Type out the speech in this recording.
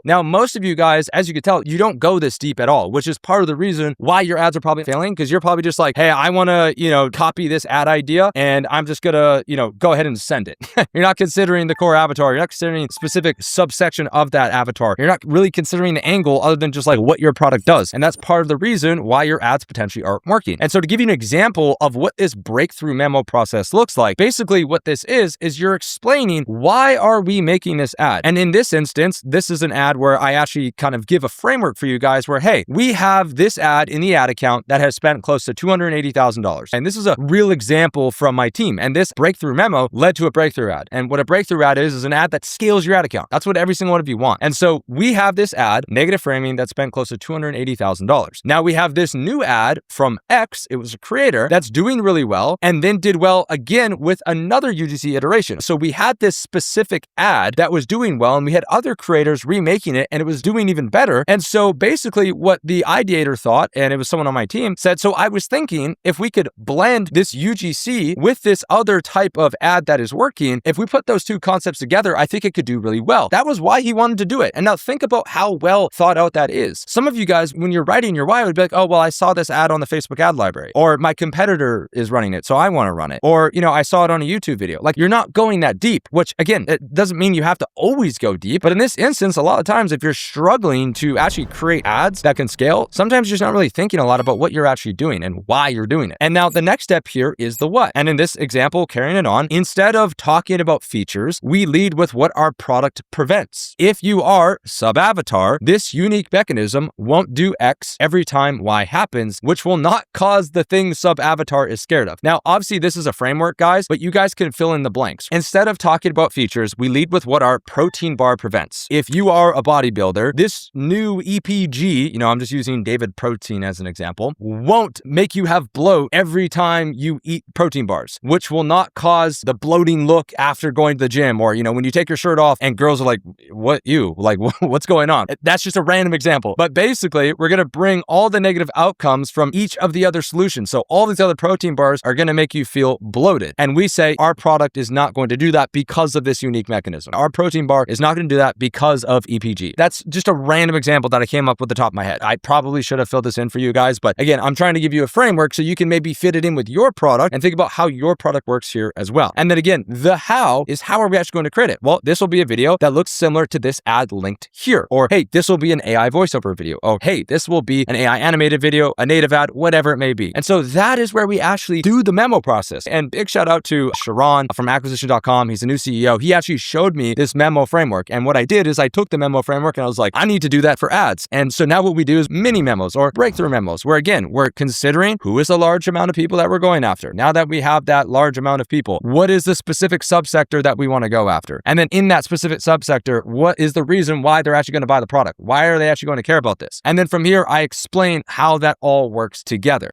Now, most of you guys, as you can tell, you don't go this deep at all, which is part of the reason why your ads are probably failing, because you're probably just like, hey, I want to, copy this ad idea and I'm just going to, go ahead and send it. You're not considering the core avatar. You're not considering specific subsection of that avatar. You're not really considering the angle other than just like what your product does. And that's part of the reason why your ads potentially aren't working. And so to give you an example of what this breakthrough memo process looks like, basically what this is you're explaining why are we making this ad? And in this instance, this is an ad where I actually kind of give a framework for you guys where, hey, we have this ad in the ad account that has spent close to $280,000. And this is a real example from my team. And this breakthrough memo led to a breakthrough ad. And what a breakthrough ad is an ad that scales your ad account. That's what every single one of you want. And so we have this ad, negative framing, that spent close to $280,000. Now we have this new ad from X, it was a creator, that's doing really well and then did well again with another UGC iteration. So we had this specific ad that was doing well and we had other creators remaking it and it was doing even better. And so basically what the ideator thought, and it was someone on my team, said, so I was thinking if we could blend this UGC with this other type of ad that is working, if we put those two concepts together, I think it could do really well. That was why he wanted to do it. And now think about how well thought out that is. Some of you guys, when you're writing your why, would be like, oh, well, I saw this ad on the Facebook ad library, or my competitor is running it, so I want to run it. Or, I saw it on a YouTube video. Like, you're not going that deep, which again, it doesn't mean you have to always go deep. But in this instance, a lot of times, if you're struggling to actually create ads that can scale, sometimes you're just not really thinking a lot about what you're actually doing and why you're doing it. And now the next step here is the what. And in this example, carrying it on, instead of talking about features, we lead with what our product prevents. If you are sub-avatar, this unique mechanism won't do X every time Y happens, which will not cause the thing sub-avatar is scared of. Now, obviously, this is a framework, guys, but you guys can fill in the blanks. Instead of talking about features, we lead with what our protein bar prevents. If you are a bodybuilder, this new EPG, I'm just using David Protein as an example, won't make you have bloat every time you eat protein bars, which will not cause the bloating look after going to the gym, or, when you take your shirt off and girls are like, what you? Like, what's going on? That's just a random example. But basically, we're going to bring all the negative outcomes from each of the other solutions. So all these other protein bars are going to make you feel bloated. And we say our product is not going to do that because of this unique mechanism. Our protein bar is not going to do that because of EPG. That's just a random example that I came up with the top of my head. I probably should have filled this in for you guys, but again, I'm trying to give you a framework so you can maybe fit it in with your product and think about how your product works here as well. And then again, the how is how are we actually going to create it? Well, this will be a video that looks similar to this ad linked here. Or, hey, this will be an AI voiceover video. Oh, hey, this will be an AI animated video, a native ad, whatever it may be. And so that is where we actually do the memo process. And big shout out to Shaun from acquisition.com. He's a new CEO. He actually showed me this memo framework. And what I did is I took the memo framework and I was like, I need to do that for ads. And so now what we do is mini memos or breakthrough memos, where again, we're considering who is the large amount of people that we're going after. Now that we have that large amount of people, what is the specific subsector that we want to go after? And then in that specific subsector, what is the reason why they're actually going to buy the product? Why are they actually going to care about this? And then from here, I explain how that all works together.